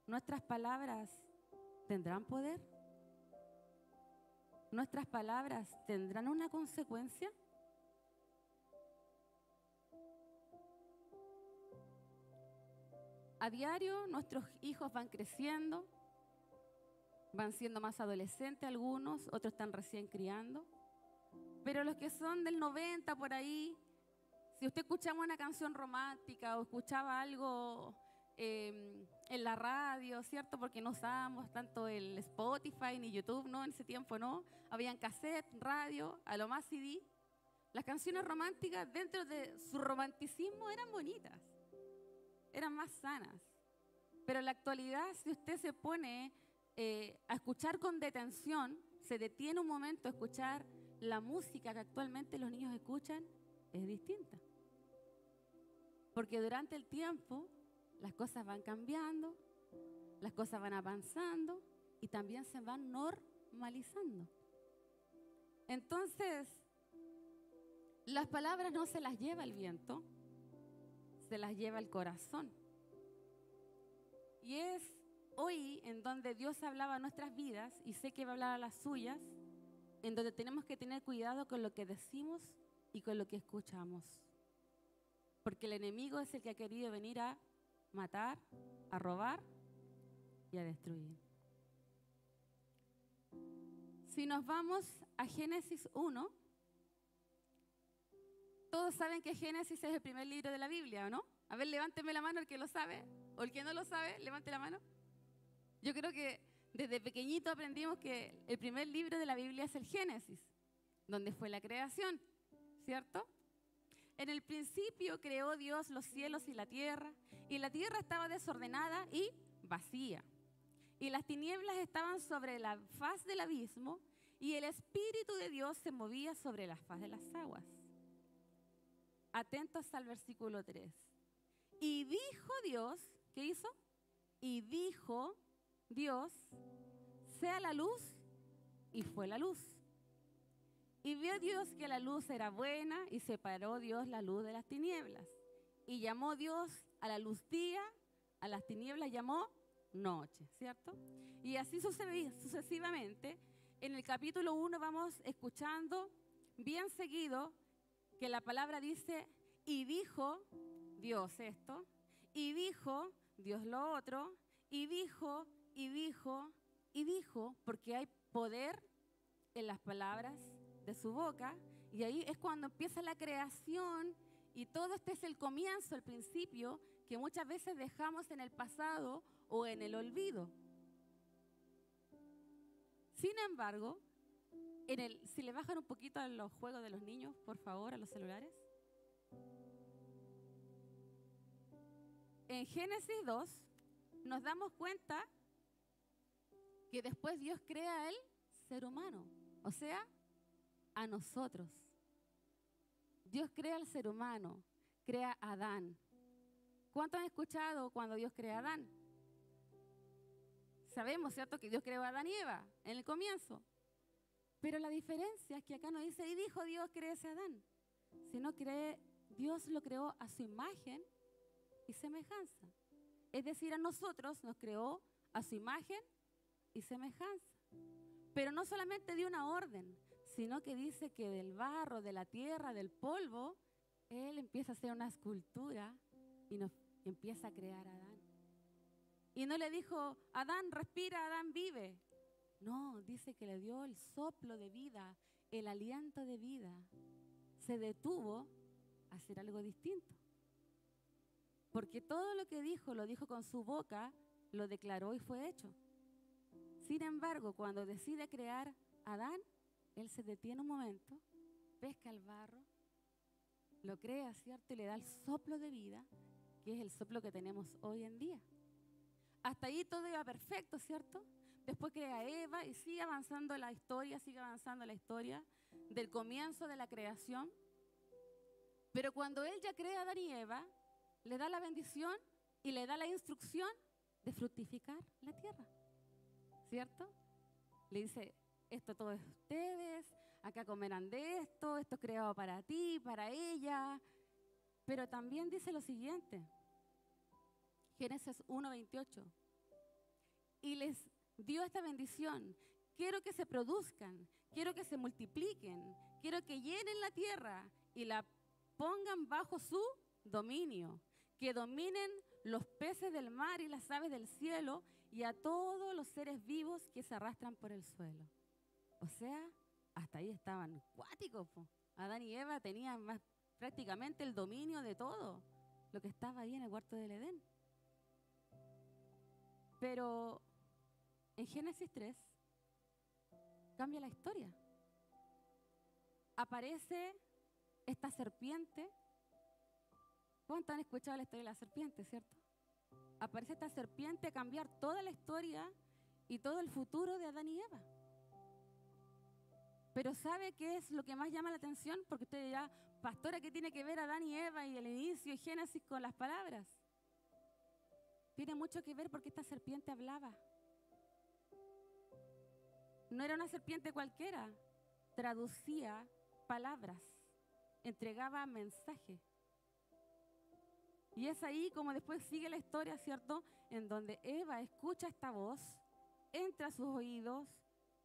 ¿nuestras palabras tendrán poder? ¿Nuestras palabras tendrán una consecuencia? A diario nuestros hijos van creciendo, van siendo más adolescentes algunos, otros están recién criando. Pero los que son del 90 por ahí, si usted escuchaba una canción romántica o escuchaba algo en la radio, ¿cierto? Porque no usábamos tanto el Spotify ni YouTube, ¿no? En ese tiempo, ¿no? Habían cassette, radio, a lo más CD. Las canciones románticas, dentro de su romanticismo, eran bonitas, eran más sanas. Pero en la actualidad, si usted se pone a escuchar con detención, se detiene un momento a escuchar la música que actualmente los niños escuchan, es distinta. Porque durante el tiempo las cosas van cambiando, las cosas van avanzando y también se van normalizando. Entonces, las palabras no se las lleva el viento, se las lleva el corazón. Y es hoy en donde Dios hablaba a nuestras vidas, y sé que va a hablar a las suyas, en donde tenemos que tener cuidado con lo que decimos y con lo que escuchamos. Porque el enemigo es el que ha querido venir a matar, a robar y a destruir. Si nos vamos a Génesis 1, todos saben que Génesis es el primer libro de la Biblia, ¿o no? A ver, levánteme la mano el que lo sabe, o el que no lo sabe, levante la mano. Yo creo que desde pequeñito aprendimos que el primer libro de la Biblia es el Génesis, donde fue la creación, ¿cierto? En el principio creó Dios los cielos y la tierra estaba desordenada y vacía. Y las tinieblas estaban sobre la faz del abismo, y el Espíritu de Dios se movía sobre la faz de las aguas. Atentos al versículo 3. Y dijo Dios, ¿qué hizo? Y dijo Dios, sea la luz, y fue la luz. Y vio Dios que la luz era buena, y separó Dios la luz de las tinieblas. Y llamó Dios a la luz día, a las tinieblas llamó noche, ¿cierto? Y así sucesivamente. En el capítulo 1 vamos escuchando bien seguido que la palabra dice, y dijo Dios esto, y dijo Dios lo otro, y dijo, y dijo, y dijo, porque hay poder en las palabras de su boca, y ahí es cuando empieza la creación, y todo este es el comienzo, el principio, que muchas veces dejamos en el pasado o en el olvido. Sin embargo, si le bajan un poquito a los juegos de los niños, por favor, a los celulares. En Génesis 2 nos damos cuenta que después Dios crea al ser humano, o sea, a nosotros. Dios crea al ser humano, crea a Adán. ¿Cuántos han escuchado cuando Dios crea a Adán? Sabemos, ¿cierto?, que Dios creó a Adán y Eva en el comienzo. Pero la diferencia es que acá no dice, y dijo Dios, créese a Adán, sino que Dios lo creó a su imagen y semejanza. Es decir, a nosotros nos creó a su imagen y semejanza. Pero no solamente dio una orden, sino que dice que del barro, de la tierra, del polvo, Él empieza a hacer una escultura y nos empieza a crear a Adán. Y no le dijo, Adán respira, Adán vive. No, dice que le dio el soplo de vida, el aliento de vida. Se detuvo a hacer algo distinto. Porque todo lo que dijo, lo dijo con su boca, lo declaró y fue hecho. Sin embargo, cuando decide crear a Adán, él se detiene un momento, pesca el barro, lo crea, ¿cierto? Y le da el soplo de vida, que es el soplo que tenemos hoy en día. Hasta ahí todo iba perfecto, ¿cierto? Después crea a Eva y sigue avanzando la historia del comienzo de la creación. Pero cuando él ya crea a Adán y Eva, le da la bendición y le da la instrucción de fructificar la tierra, ¿cierto? Le dice, esto todo es de ustedes, acá comerán de esto es creado para ti, para ella. Pero también dice lo siguiente, Génesis 1:28, y les dio esta bendición. Quiero que se produzcan, quiero que se multipliquen, quiero que llenen la tierra y la pongan bajo su dominio, que dominen los peces del mar y las aves del cielo y a todos los seres vivos que se arrastran por el suelo. O sea, hasta ahí estaban cuáticos, po. Adán y Eva tenían prácticamente el dominio de todo lo que estaba ahí en el huerto del Edén. Pero en Génesis 3 cambia la historia. Aparece esta serpiente. ¿Cuántos han escuchado la historia de la serpiente, cierto? Aparece esta serpiente a cambiar toda la historia y todo el futuro de Adán y Eva. Pero ¿sabe qué es lo que más llama la atención? Porque usted dirá, pastora, ¿qué tiene que ver Adán y Eva y el inicio y Génesis con las palabras? Tiene mucho que ver porque esta serpiente hablaba. No era una serpiente cualquiera, traducía palabras, entregaba mensaje. Y es ahí como después sigue la historia, ¿cierto? En donde Eva escucha esta voz, entra a sus oídos,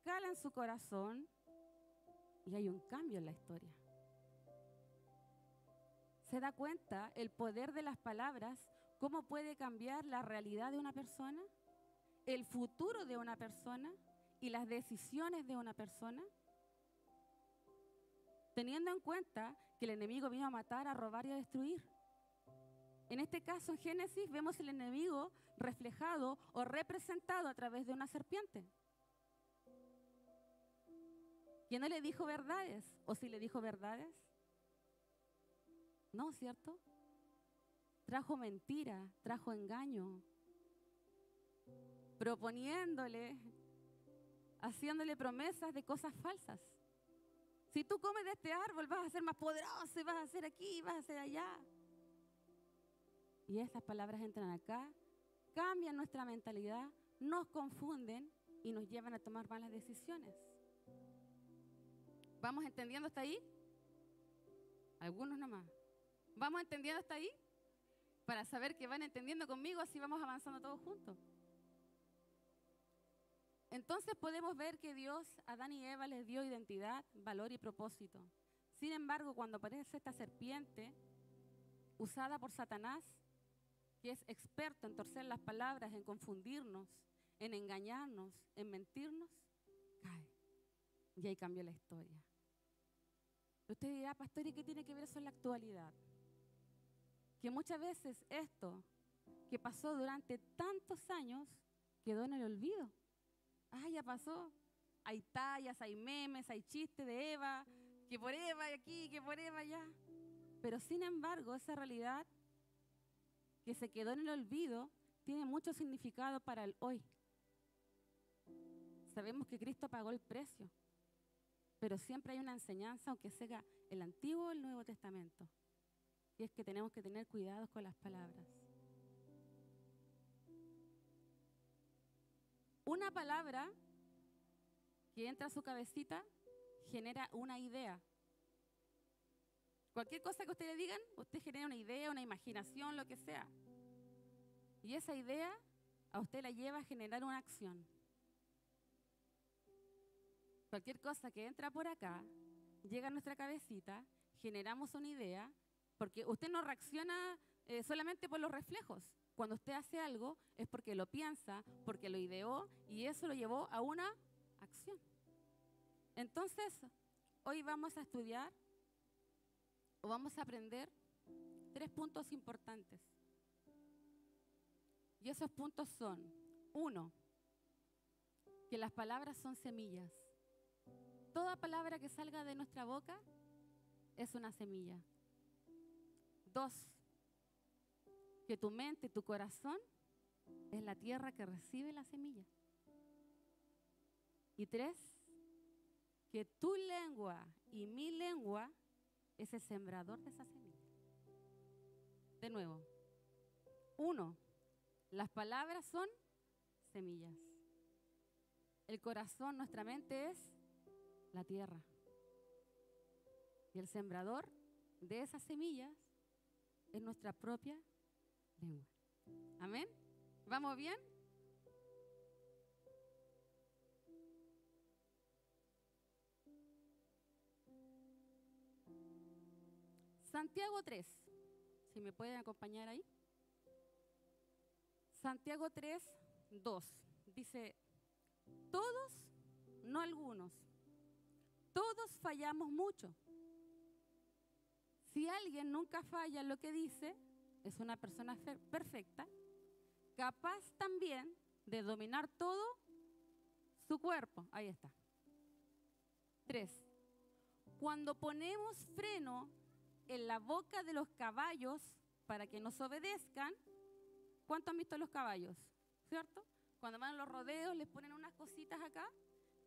cala en su corazón y hay un cambio en la historia. ¿Se da cuenta el poder de las palabras? ¿Cómo puede cambiar la realidad de una persona? ¿El futuro de una persona? ¿Y las decisiones de una persona? Teniendo en cuenta que el enemigo vino a matar, a robar y a destruir. En este caso, en Génesis, vemos el enemigo reflejado o representado a través de una serpiente. ¿Quién no le dijo verdades? ¿O si le dijo verdades? No, ¿cierto? Trajo mentira, trajo engaño, proponiéndole, haciéndole promesas de cosas falsas. Si tú comes de este árbol vas a ser más poderoso y vas a ser aquí y vas a ser allá. Y estas palabras entran acá, cambian nuestra mentalidad, nos confunden y nos llevan a tomar malas decisiones. ¿Vamos entendiendo hasta ahí? Algunos nomás. ¿Vamos entendiendo hasta ahí? Para saber que van entendiendo conmigo, así vamos avanzando todos juntos. Entonces podemos ver que Dios a Adán y Eva les dio identidad, valor y propósito. Sin embargo, cuando aparece esta serpiente usada por Satanás, que es experto en torcer las palabras, en confundirnos, en engañarnos, en mentirnos, cae. Y ahí cambió la historia. Usted dirá, pastor, ¿y qué tiene que ver eso en la actualidad? Que muchas veces esto que pasó durante tantos años quedó en el olvido. Ah, ya pasó. Hay tallas, hay memes, hay chistes de Eva, que por Eva aquí, que por Eva allá. Pero sin embargo, esa realidad que se quedó en el olvido tiene mucho significado para el hoy. Sabemos que Cristo pagó el precio, pero siempre hay una enseñanza, aunque sea el Antiguo o el Nuevo Testamento, y es que tenemos que tener cuidado con las palabras. Una palabra que entra a su cabecita genera una idea. Cualquier cosa que usted le digan, usted genera una idea, una imaginación, lo que sea. Y esa idea a usted la lleva a generar una acción. Cualquier cosa que entra por acá, llega a nuestra cabecita, generamos una idea, porque usted no reacciona solamente por los reflejos. Cuando usted hace algo es porque lo piensa, porque lo ideó y eso lo llevó a una acción. Entonces, hoy vamos a estudiar o vamos a aprender 3 puntos importantes. Y esos puntos son, 1, que las palabras son semillas. Toda palabra que salga de nuestra boca es una semilla. 2, que tu mente, tu corazón es la tierra que recibe la semilla. Y 3, que tu lengua y mi lengua es el sembrador de esa semilla. De nuevo, 1, las palabras son semillas. El corazón, nuestra mente es la tierra. Y el sembrador de esas semillas es nuestra propia lengua. ¿Amén? ¿Vamos bien? Santiago 3, si me pueden acompañar ahí. Santiago 3, 2, dice, todos, no algunos, todos fallamos mucho. Si alguien nunca falla en lo que dice, es una persona perfecta, capaz también de dominar todo su cuerpo. Ahí está. 3. Cuando ponemos freno en la boca de los caballos para que nos obedezcan, ¿cuánto han visto los caballos? ¿Cierto? Cuando van a los rodeos les ponen unas cositas acá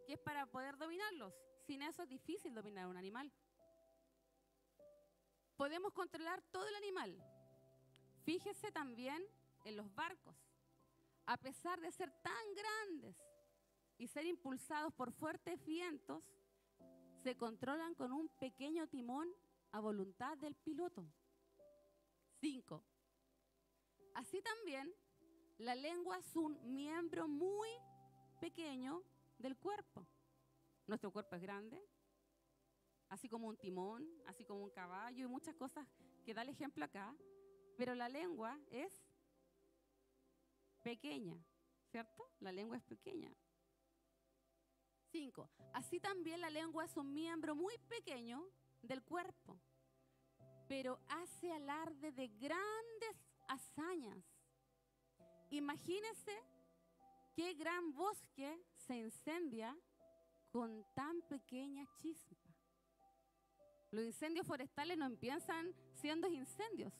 que es para poder dominarlos. Sin eso es difícil dominar un animal. Podemos controlar todo el animal. Fíjese también en los barcos. A pesar de ser tan grandes y ser impulsados por fuertes vientos, se controlan con un pequeño timón a voluntad del piloto. 5. Así también, la lengua es un miembro muy pequeño del cuerpo. Nuestro cuerpo es grande, así como un timón, así como un caballo y muchas cosas que da el ejemplo acá, pero la lengua es pequeña, ¿cierto? La lengua es pequeña. 5. Así también la lengua es un miembro muy pequeño del cuerpo, pero hace alarde de grandes hazañas. Imagínese qué gran bosque se incendia con tan pequeña chispa. Los incendios forestales no empiezan siendo incendios.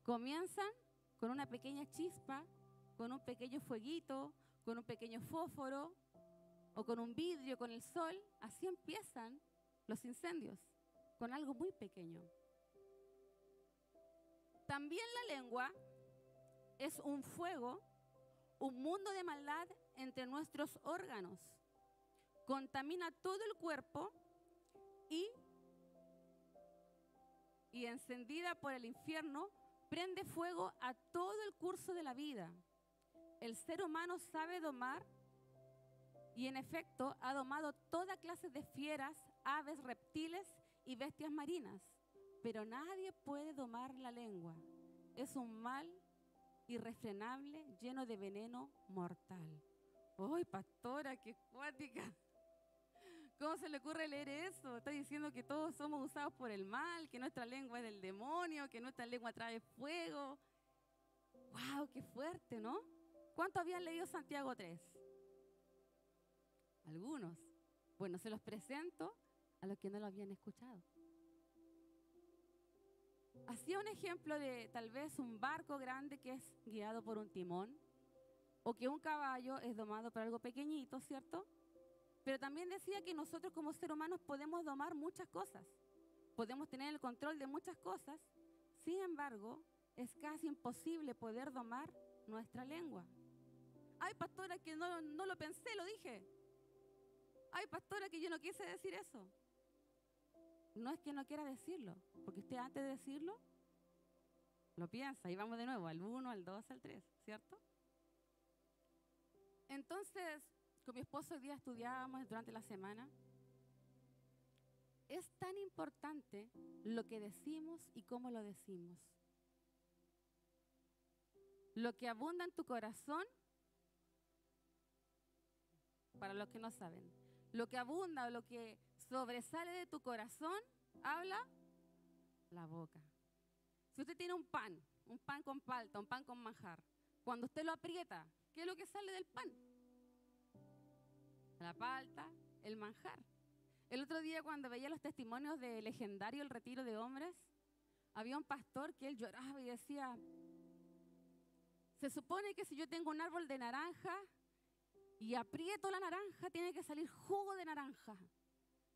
Comienzan con una pequeña chispa, con un pequeño fueguito, con un pequeño fósforo o con un vidrio, con el sol. Así empiezan los incendios, con algo muy pequeño. También la lengua es un fuego, un mundo de maldad entre nuestros órganos. Contamina todo el cuerpo y encendida por el infierno, prende fuego a todo el curso de la vida. El ser humano sabe domar y en efecto ha domado toda clase de fieras, aves, reptiles y bestias marinas. Pero nadie puede domar la lengua. Es un mal irrefrenable, lleno de veneno mortal. ¡Ay, pastora, qué cuática! ¿Cómo se le ocurre leer eso? Está diciendo que todos somos usados por el mal, que nuestra lengua es del demonio, que nuestra lengua trae fuego. ¡Wow, qué fuerte!, ¿no? ¿Cuántos habían leído Santiago 3? Algunos. Bueno, se los presento a los que no lo habían escuchado. Hacía un ejemplo de tal vez un barco grande que es guiado por un timón, o que un caballo es domado por algo pequeñito, ¿cierto? Pero también decía que nosotros como seres humanos podemos domar muchas cosas, podemos tener el control de muchas cosas. Sin embargo, es casi imposible poder domar nuestra lengua. Ay, pastora, que no lo pensé, lo dije. Ay, pastora, que yo no quise decir eso. No es que no quiera decirlo, porque usted antes de decirlo, lo piensa. Y vamos de nuevo, al 1, al 2, al 3, ¿cierto? Entonces, con mi esposo hoy día estudiábamos durante la semana. Es tan importante lo que decimos y cómo lo decimos. Lo que abunda en tu corazón, para los que no saben, lo que abunda o lo que sobresale de tu corazón, habla la boca. Si usted tiene un pan con palta, un pan con manjar, cuando usted lo aprieta, ¿qué es lo que sale del pan? La palta, el manjar. El otro día cuando veía los testimonios de Legendario, el retiro de hombres, había un pastor que él lloraba y decía, se supone que si yo tengo un árbol de naranja y aprieto la naranja, tiene que salir jugo de naranja.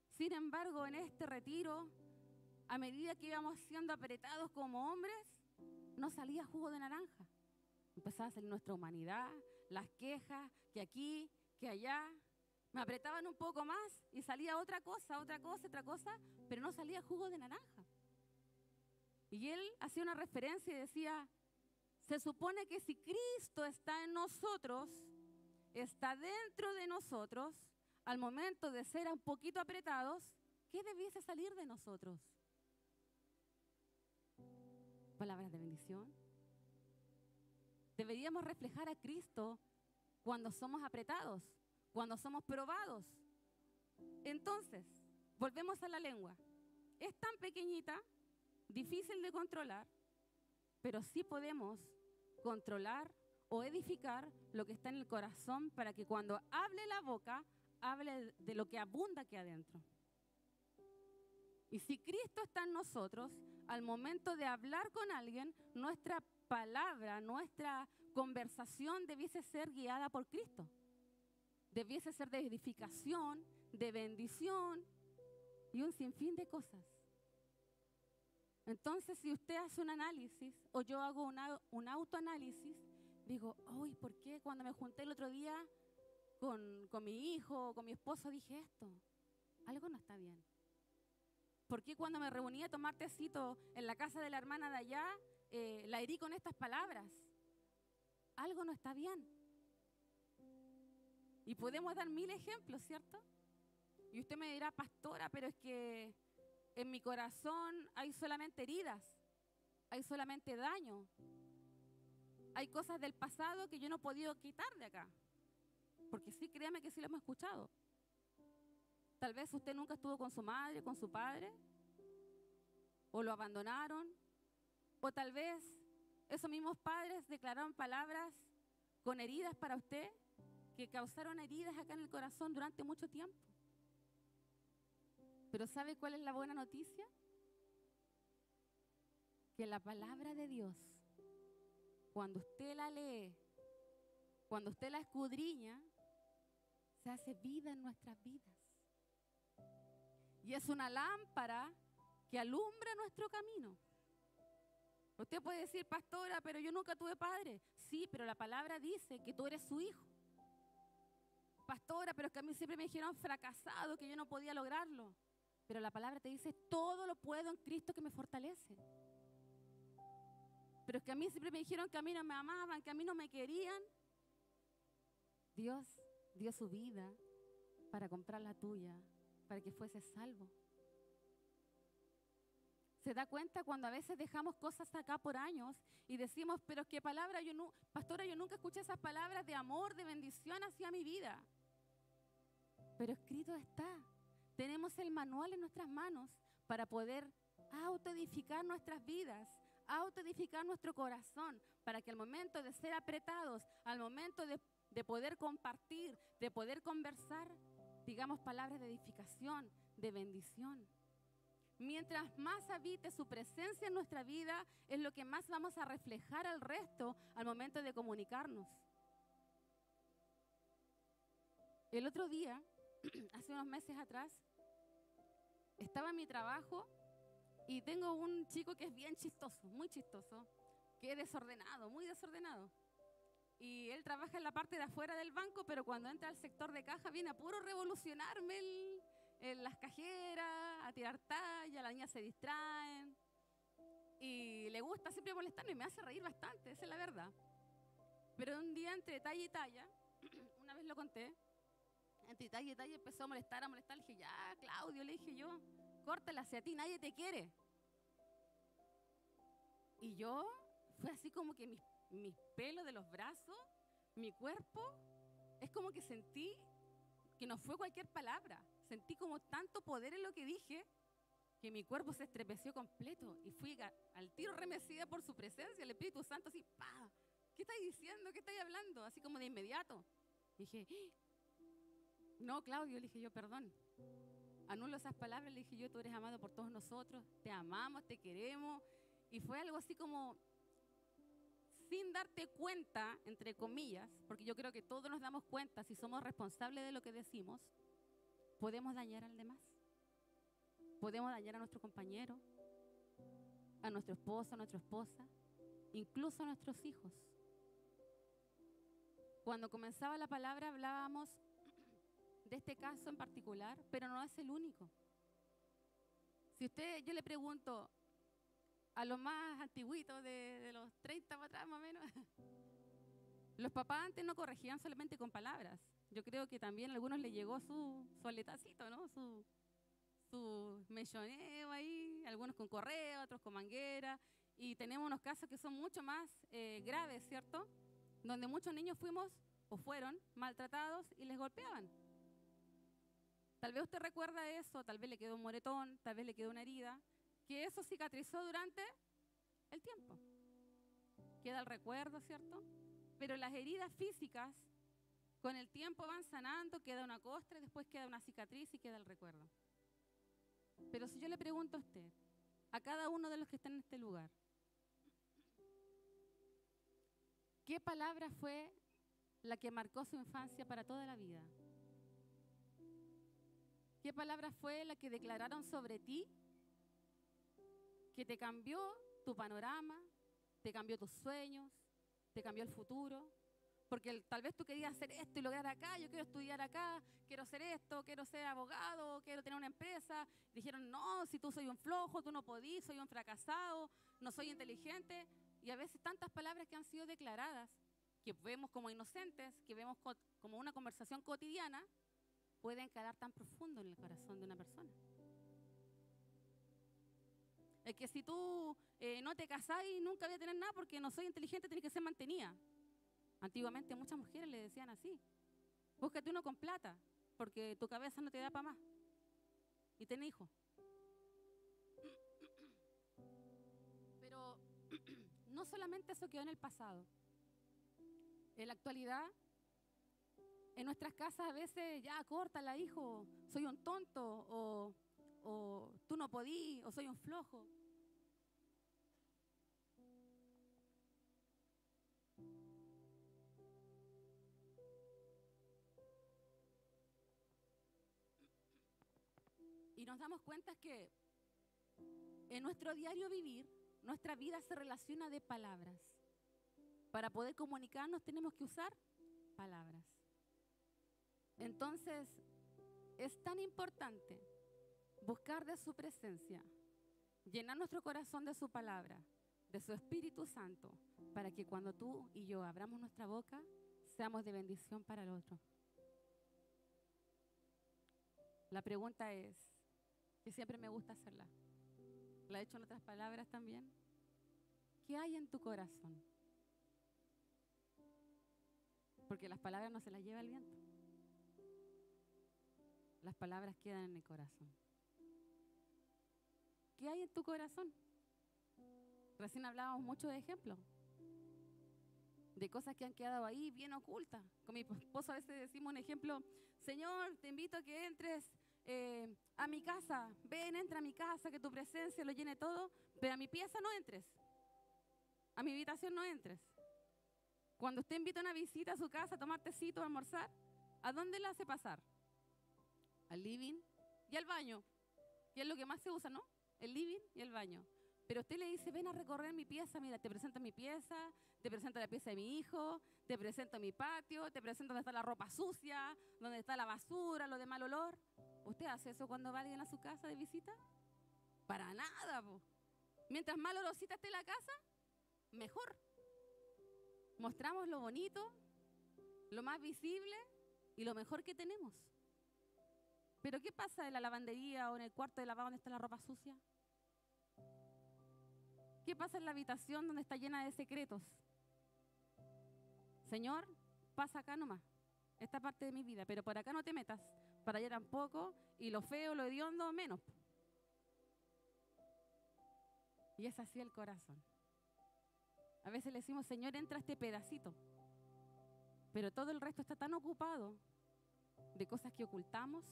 Sin embargo, en este retiro, a medida que íbamos siendo apretados como hombres, no salía jugo de naranja. Empezaba a salir nuestra humanidad, las quejas, que aquí, que allá. Me apretaban un poco más y salía otra cosa, pero no salía jugo de naranja. Y él hacía una referencia y decía, se supone que si Cristo está en nosotros, está dentro de nosotros, al momento de ser un poquito apretados, ¿qué debiese salir de nosotros? palabras de bendición. Deberíamos reflejar a Cristo cuando somos apretados, cuando somos probados. Entonces, volvemos a la lengua. Es tan pequeñita, difícil de controlar, pero sí podemos controlar o edificar lo que está en el corazón para que cuando hable la boca, hable de lo que abunda aquí adentro. Y si Cristo está en nosotros, al momento de hablar con alguien, nuestra palabra, nuestra conversación debiese ser guiada por Cristo. Debiese ser de edificación, de bendición y un sinfín de cosas. Entonces, si usted hace un análisis o yo hago un autoanálisis, digo, uy, ¿por qué cuando me junté el otro día con mi hijo o con mi esposo dije esto? Algo no está bien. ¿Por qué cuando me reuní a tomar tecito en la casa de la hermana de allá, la herí con estas palabras? Algo no está bien. Y podemos dar 1000 ejemplos, ¿cierto? Y usted me dirá, pastora, pero es que en mi corazón hay solamente heridas, hay solamente daño. Hay cosas del pasado que yo no he podido quitar de acá. Porque sí, créame que sí lo hemos escuchado. Tal vez usted nunca estuvo con su madre, con su padre, o lo abandonaron, o tal vez esos mismos padres declararon palabras con heridas para usted, que causaron heridas acá en el corazón durante mucho tiempo. Pero ¿sabe cuál es la buena noticia? Que la palabra de Dios, cuando usted la lee, cuando usted la escudriña, se hace vida en nuestras vidas. Y es una lámpara que alumbra nuestro camino. Usted puede decir, pastora, pero yo nunca tuve padre. Sí, pero la palabra dice que tú eres su hijo. Pastora, pero es que a mí siempre me dijeron fracasado, que yo no podía lograrlo. Pero la palabra te dice, todo lo puedo en Cristo que me fortalece. Pero es que a mí siempre me dijeron que a mí no me amaban, que a mí no me querían. Dios dio su vida para comprar la tuya, para que fuese salvo. ¿Se da cuenta cuando a veces dejamos cosas acá por años y decimos, pero qué palabra, pastora, yo nunca escuché esas palabras de amor, de bendición hacia mi vida? Pero escrito está. Tenemos el manual en nuestras manos para poder autoedificar nuestras vidas, autoedificar nuestro corazón, para que al momento de ser apretados, al momento de poder compartir, de poder conversar, digamos palabras de edificación, de bendición. Mientras más habite su presencia en nuestra vida, es lo que más vamos a reflejar al resto al momento de comunicarnos. El otro día, hace unos meses atrás, estaba en mi trabajo y tengo un chico que es bien chistoso, muy chistoso, que es desordenado, muy desordenado. Y él trabaja en la parte de afuera del banco, pero cuando entra al sector de caja viene a puro revolucionarme en las cajeras, a tirar talla, las niñas se distraen. Y le gusta siempre molestarme y me hace reír bastante, esa es la verdad. Pero un día entre talla y talla, una vez lo conté, entre talla y talla empezó a molestar, le dije, ya, Claudio, le dije yo, córtala, si a ti nadie te quiere. Y yo, fue así como que mis pelos de los brazos, mi cuerpo, es como que sentí que no fue cualquier palabra. Sentí como tanto poder en lo que dije, que mi cuerpo se estremeció completo y fui al tiro remecida por su presencia, el Espíritu Santo, así, ¡pah! ¿Qué estáis diciendo? ¿Qué estáis hablando? Así como de inmediato. Dije, no, Claudio, le dije yo, perdón. Anulo esas palabras, le dije yo, tú eres amado por todos nosotros, te amamos, te queremos. Y fue algo así como, sin darte cuenta, entre comillas, porque yo creo que todos nos damos cuenta, si somos responsables de lo que decimos, podemos dañar al demás. Podemos dañar a nuestro compañero, a nuestro esposo, a nuestra esposa, incluso a nuestros hijos. Cuando comenzaba la palabra hablábamos de este caso en particular, pero no es el único. Si yo le pregunto a los más antiguitos de los 30 para atrás más o menos, los papás antes no corregían solamente con palabras. Yo creo que también a algunos les llegó su aletacito, ¿no? Su mechoneo ahí, algunos con correa, otros con manguera, y tenemos unos casos que son mucho más graves, ¿cierto? Donde muchos niños fuimos o fueron maltratados y les golpeaban. Tal vez usted recuerda eso, tal vez le quedó un moretón, tal vez le quedó una herida, que eso cicatrizó durante el tiempo. Queda el recuerdo, ¿cierto? Pero las heridas físicas con el tiempo van sanando, queda una costra, y después queda una cicatriz y queda el recuerdo. Pero si yo le pregunto a usted, a cada uno de los que están en este lugar, ¿qué palabra fue la que marcó su infancia para toda la vida? ¿Qué palabra fue la que declararon sobre ti que te cambió tu panorama, te cambió tus sueños, te cambió el futuro? Porque tal vez tú querías hacer esto y lograr acá, yo quiero estudiar acá, quiero hacer esto, quiero ser abogado, quiero tener una empresa. Dijeron, no, si tú soy un flojo, tú no podís, soy un fracasado, no soy inteligente. Y a veces tantas palabras que han sido declaradas, que vemos como inocentes, que vemos como una conversación cotidiana, pueden calar tan profundo en el corazón de una persona. Es que si tú no te casás y nunca voy a tener nada porque no soy inteligente, tienes que ser mantenida. Antiguamente muchas mujeres le decían así. Búscate uno con plata, porque tu cabeza no te da para más. Y ten hijos. Pero no solamente eso quedó en el pasado. En la actualidad, en nuestras casas a veces, ya, córtala, hijo, soy un tonto, o tú no podí, o soy un flojo. Y nos damos cuenta que en nuestro diario vivir, nuestra vida se relaciona de palabras. Para poder comunicarnos tenemos que usar palabras. Entonces, es tan importante buscar de su presencia, llenar nuestro corazón de su palabra, de su Espíritu Santo, para que cuando tú y yo abramos nuestra boca, seamos de bendición para el otro. La pregunta es, que siempre me gusta hacerla, la he hecho en otras palabras también, ¿qué hay en tu corazón? Porque las palabras no se las lleva el viento. Las palabras quedan en el corazón. ¿Qué hay en tu corazón? Recién hablábamos mucho de ejemplos, de cosas que han quedado ahí bien ocultas. Con mi esposo a veces decimos un ejemplo, Señor, te invito a que entres a mi casa, ven, entra a mi casa, que tu presencia lo llene todo, pero a mi pieza no entres, a mi habitación no entres. Cuando usted invita a una visita a su casa a tomar tecito, a almorzar, ¿a dónde la hace pasar? Al living y al baño, que es lo que más se usa, ¿no? El living y el baño. Pero usted le dice, ven a recorrer mi pieza, mira, te presento mi pieza, te presento la pieza de mi hijo, te presento mi patio, te presento donde está la ropa sucia, donde está la basura, lo de mal olor. ¿Usted hace eso cuando va alguien a su casa de visita? Para nada, po. Mientras más olorosita esté la casa, mejor. Mostramos lo bonito, lo más visible y lo mejor que tenemos. Pero ¿qué pasa en la lavandería o en el cuarto de lavado donde está la ropa sucia? ¿Qué pasa en la habitación donde está llena de secretos? Señor, pasa acá nomás, esta parte de mi vida, pero por acá no te metas, para allá tampoco, y lo feo, lo hediondo, menos. Y es así el corazón. A veces le decimos, Señor, entra este pedacito, pero todo el resto está tan ocupado de cosas que ocultamos,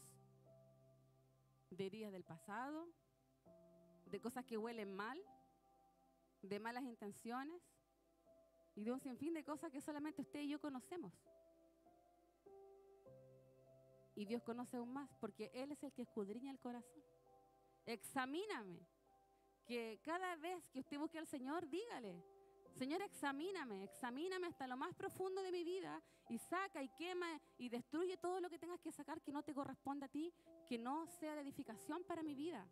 de heridas del pasado, de cosas que huelen mal, de malas intenciones y de un sinfín de cosas que solamente usted y yo conocemos. Y Dios conoce aún más porque Él es el que escudriña el corazón. Examíname. Que cada vez que usted busque al Señor, dígale, Señor, examíname hasta lo más profundo de mi vida y saca y quema y destruye todo lo que tengas que sacar que no te corresponda a ti, que no sea de edificación para mi vida.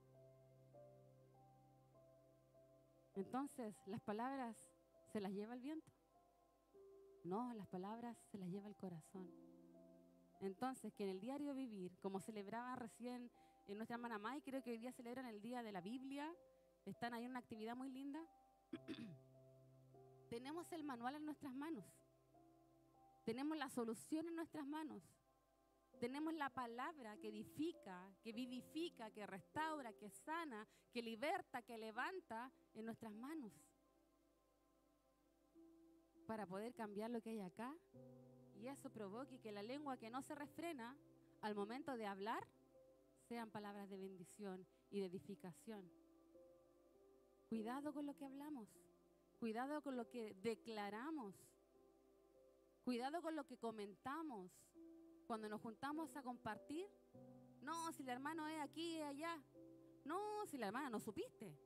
Entonces, ¿las palabras se las lleva el viento? No, las palabras se las lleva el corazón. Entonces, que en el diario vivir, como celebraba recién en nuestra hermana May, creo que hoy día celebran el Día de la Biblia, están ahí en una actividad muy linda, Tenemos el manual en nuestras manos. Tenemos la solución en nuestras manos. Tenemos la palabra que edifica, que vivifica, que restaura, que sana, que liberta, que levanta en nuestras manos. Para poder cambiar lo que hay acá. Y eso provoque que la lengua que no se refrena al momento de hablar sean palabras de bendición y de edificación. Cuidado con lo que hablamos. Cuidado con lo que declaramos. Cuidado con lo que comentamos. Cuando nos juntamos a compartir, no, si la hermana es aquí y allá. No, si la hermana no supiste.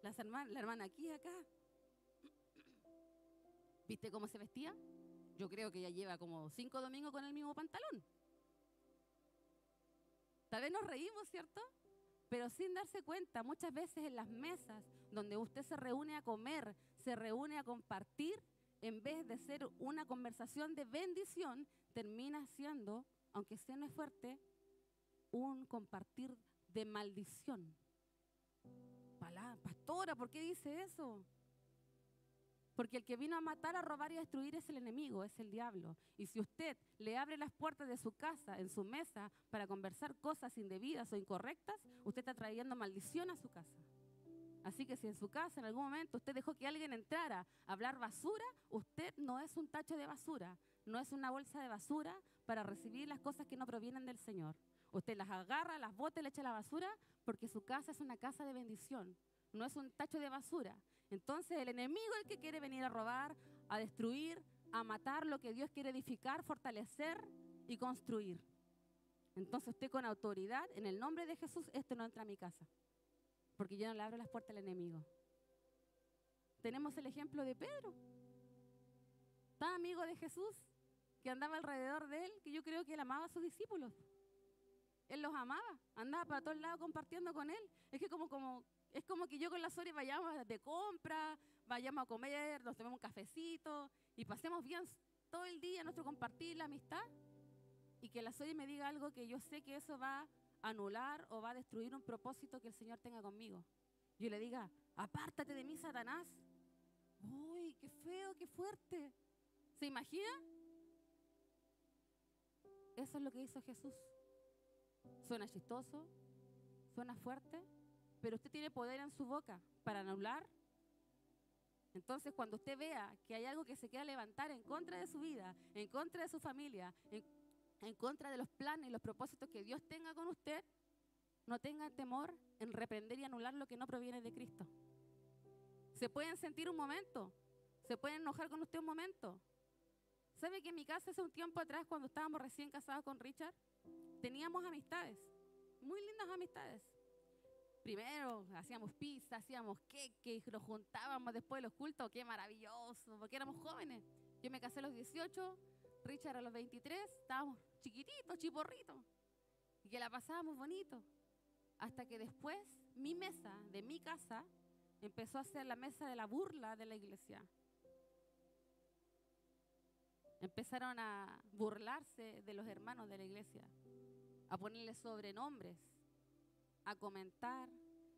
La hermana aquí y acá. ¿Viste cómo se vestía? Yo creo que ya lleva como 5 domingos con el mismo pantalón. Tal vez nos reímos, ¿cierto? Pero sin darse cuenta, muchas veces en las mesas donde usted se reúne a comer, se reúne a compartir, en vez de ser una conversación de bendición, termina siendo, aunque sea no es fuerte, un compartir de maldición. Pastora, ¿por qué dice eso? Porque el que vino a matar, a robar y a destruir es el enemigo, es el diablo. Y si usted le abre las puertas de su casa, en su mesa, para conversar cosas indebidas o incorrectas, usted está trayendo maldición a su casa. Así que si en su casa en algún momento usted dejó que alguien entrara a hablar basura, usted no es un tacho de basura, no es una bolsa de basura para recibir las cosas que no provienen del Señor. Usted las agarra, las bota y le echa a la basura porque su casa es una casa de bendición, no es un tacho de basura. Entonces el enemigo es el que quiere venir a robar, a destruir, a matar lo que Dios quiere edificar, fortalecer y construir. Entonces usted con autoridad, en el nombre de Jesús, esto no entra a mi casa. Porque yo no le abro las puertas al enemigo. Tenemos el ejemplo de Pedro, tan amigo de Jesús, que andaba alrededor de él, que yo creo que él amaba a sus discípulos. Él los amaba, andaba para todos lados compartiendo con él. Es como que yo con la Sori vayamos de compra, vayamos a comer, nos tomemos un cafecito y pasemos bien todo el día nuestro compartir, la amistad, y que la Sori me diga algo que yo sé que eso va a anular o va a destruir un propósito que el Señor tenga conmigo. Yo le diga, apártate de mí, Satanás. Uy, qué feo, qué fuerte. ¿Se imagina? Eso es lo que hizo Jesús. Suena chistoso, suena fuerte, pero usted tiene poder en su boca para anular. Entonces, cuando usted vea que hay algo que se quiera levantar en contra de su vida, en contra de su familia, en contra de los planes y los propósitos que Dios tenga con usted, no tenga temor en reprender y anular lo que no proviene de Cristo. Se pueden sentir un momento, se pueden enojar con usted un momento. ¿Sabe que en mi casa hace un tiempo atrás, cuando estábamos recién casados con Richard, teníamos amistades, muy lindas amistades? Primero hacíamos pizza, hacíamos queque, y nos juntábamos después de los cultos. ¡Qué maravilloso! Porque éramos jóvenes. Yo me casé a los 18, Richard a los 23, estábamos chiquititos, chiporritos, y que la pasábamos bonito. Hasta que después mi mesa de mi casa empezó a ser la mesa de la burla de la iglesia. Empezaron a burlarse de los hermanos de la iglesia, a ponerle sobrenombres, a comentar,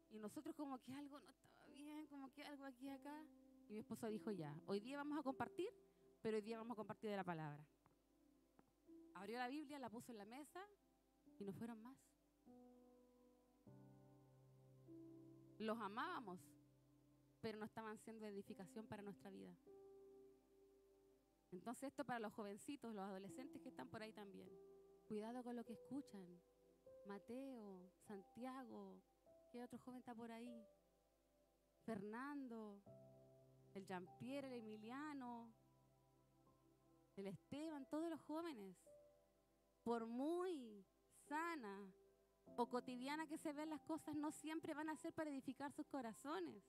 y nosotros como que algo no estaba bien, como que algo aquí y acá. Y mi esposo dijo, ya, hoy día vamos a compartir, pero hoy día vamos a compartir de la palabra. Abrió la Biblia, la puso en la mesa y no fueron más. Los amábamos, pero no estaban siendo edificación para nuestra vida. Entonces esto para los jovencitos, los adolescentes que están por ahí también. Cuidado con lo que escuchan. Mateo, Santiago, ¿qué otro joven está por ahí? Fernando, el Jean-Pierre, el Emiliano, el Esteban, todos los jóvenes. Por muy sana o cotidiana que se vean las cosas, no siempre van a ser para edificar sus corazones.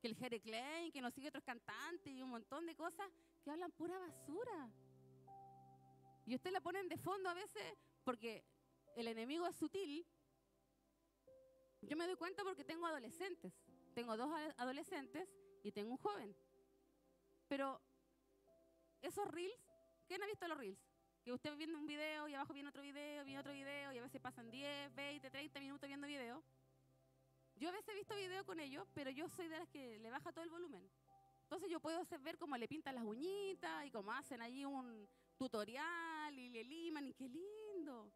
Que el Jere Klein, que nos sigue otros cantantes y un montón de cosas que hablan pura basura. Y usted la ponen de fondo a veces porque el enemigo es sutil. Yo me doy cuenta porque tengo adolescentes. Tengo 2 adolescentes y tengo un joven. Pero esos reels, ¿quién ha visto los reels? Que usted viendo un video y abajo viene otro video y a veces pasan 10, 20, 30 minutos viendo video. Yo a veces he visto videos con ellos, pero yo soy de las que le baja todo el volumen. Entonces yo puedo ver cómo le pintan las uñitas y cómo hacen allí un tutorial y le liman y qué lindo.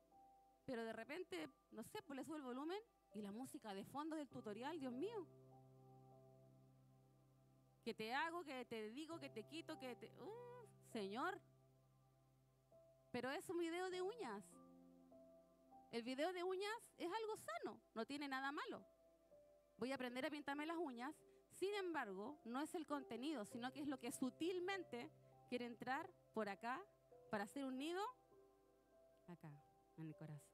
Pero de repente, no sé, pues le subo el volumen y la música de fondo del tutorial, Dios mío. Que te hago, que te digo, que te quito, que te... Señor. Pero es un video de uñas. El video de uñas es algo sano, no tiene nada malo. Voy a aprender a pintarme las uñas. Sin embargo, no es el contenido, sino que es lo que sutilmente quiere entrar por acá para hacer un nido acá, en el corazón.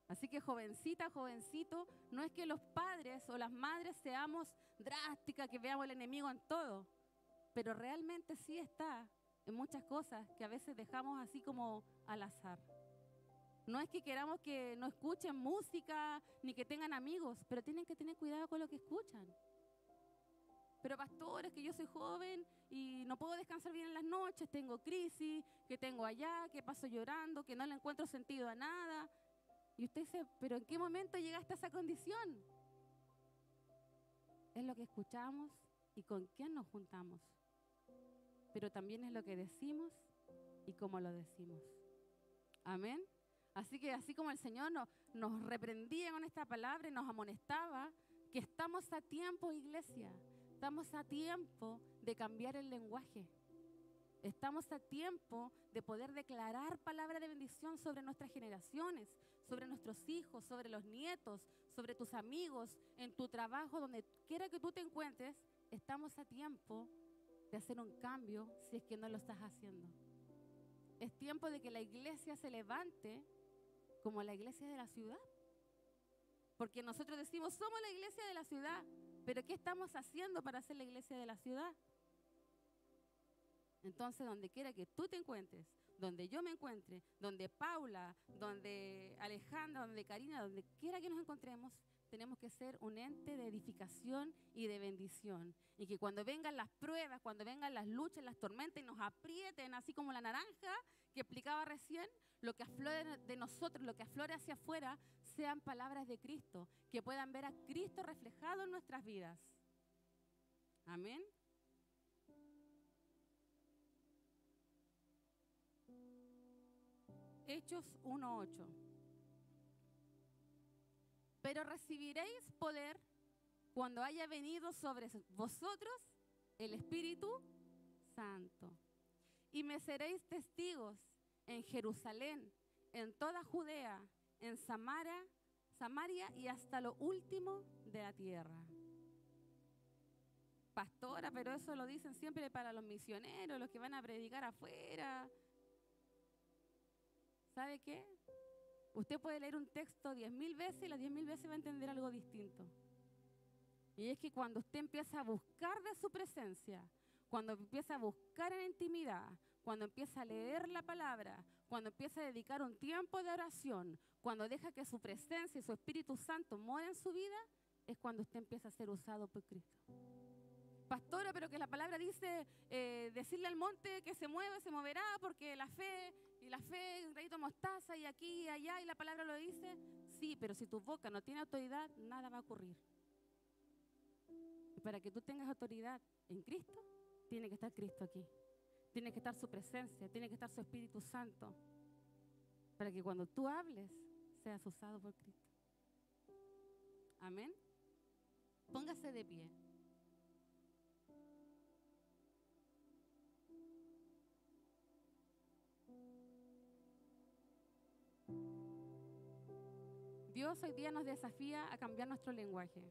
Así que jovencita, jovencito, no es que los padres o las madres seamos drásticas, que veamos al enemigo en todo, pero realmente sí está en muchas cosas que a veces dejamos así como al azar. No es que queramos que no escuchen música ni que tengan amigos, pero tienen que tener cuidado con lo que escuchan. Pero pastores, que yo soy joven y no puedo descansar bien en las noches, tengo crisis, que tengo allá, que paso llorando, que no le encuentro sentido a nada. Y usted dice, ¿pero en qué momento llegaste a esa condición? Es lo que escuchamos y con quién nos juntamos. Pero también es lo que decimos y cómo lo decimos. Amén. Así que así como el Señor nos reprendía con esta palabra y nos amonestaba, que estamos a tiempo, iglesia. Estamos a tiempo de cambiar el lenguaje. Estamos a tiempo de poder declarar palabra de bendición sobre nuestras generaciones, sobre nuestros hijos, sobre los nietos, sobre tus amigos, en tu trabajo, donde quiera que tú te encuentres. Estamos a tiempo de hacer un cambio si es que no lo estás haciendo. Es tiempo de que la iglesia se levante como la iglesia de la ciudad. Porque nosotros decimos, somos la iglesia de la ciudad, pero ¿qué estamos haciendo para ser la iglesia de la ciudad? Entonces, donde quiera que tú te encuentres, donde yo me encuentre, donde Paula, donde Alejandra, donde Karina, donde quiera que nos encontremos, tenemos que ser un ente de edificación y de bendición. Y que cuando vengan las pruebas, cuando vengan las luchas, las tormentas y nos aprieten, así como la naranja que explicaba recién, lo que aflore de nosotros, lo que aflore hacia afuera, sean palabras de Cristo, que puedan ver a Cristo reflejado en nuestras vidas. Amén. Hechos 1:8. Pero recibiréis poder cuando haya venido sobre vosotros el Espíritu Santo. Y me seréis testigos en Jerusalén, en toda Judea, en Samaria y hasta lo último de la tierra. Pastora, pero eso lo dicen siempre para los misioneros, los que van a predicar afuera. ¿Sabe qué? Usted puede leer un texto 10.000 veces y las 10.000 veces va a entender algo distinto. Y es que cuando usted empieza a buscar de su presencia, cuando empieza a buscar en intimidad, cuando empieza a leer la palabra, cuando empieza a dedicar un tiempo de oración, cuando deja que su presencia y su Espíritu Santo moren en su vida, es cuando usted empieza a ser usado por Cristo. Pastora, pero que la palabra dice decirle al monte que se mueve, se moverá, porque la fe, un granito de mostaza, y aquí y allá, y la palabra lo dice. Sí, pero si tu boca no tiene autoridad, nada va a ocurrir. Y para que tú tengas autoridad en Cristo, tiene que estar Cristo aquí. Tiene que estar su presencia, tiene que estar su Espíritu Santo. Para que cuando tú hables, seas usado por Cristo. Amén. Póngase de pie. Dios hoy día nos desafía a cambiar nuestro lenguaje.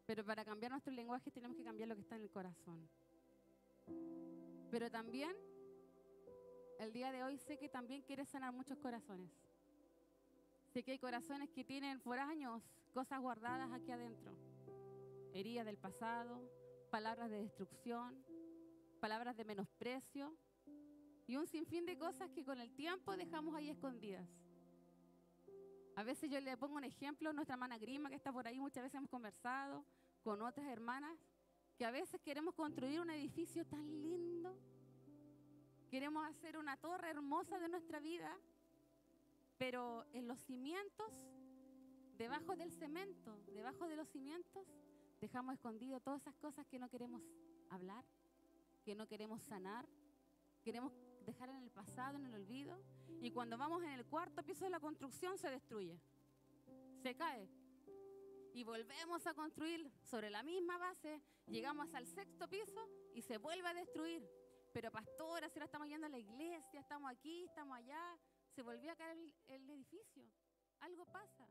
Pero para cambiar nuestro lenguaje tenemos que cambiar lo que está en el corazón. Pero también, el día de hoy sé que también quiere sanar muchos corazones. Sé que hay corazones que tienen por años cosas guardadas aquí adentro. Heridas del pasado, palabras de destrucción, palabras de menosprecio y un sinfín de cosas que con el tiempo dejamos ahí escondidas. A veces yo le pongo un ejemplo, nuestra hermana Grima, que está por ahí, muchas veces hemos conversado con otras hermanas, que a veces queremos construir un edificio tan lindo, queremos hacer una torre hermosa de nuestra vida, pero en los cimientos debajo del cemento, debajo de los cimientos, dejamos escondido todas esas cosas que no queremos hablar, que no queremos sanar, queremos dejar en el pasado, en el olvido. Y cuando vamos en el cuarto piso de la construcción se destruye, se cae. Y volvemos a construir sobre la misma base, llegamos al sexto piso y se vuelve a destruir. Pero pastora, si ahora estamos yendo a la iglesia, estamos aquí, estamos allá, se volvió a caer el edificio. Algo pasa.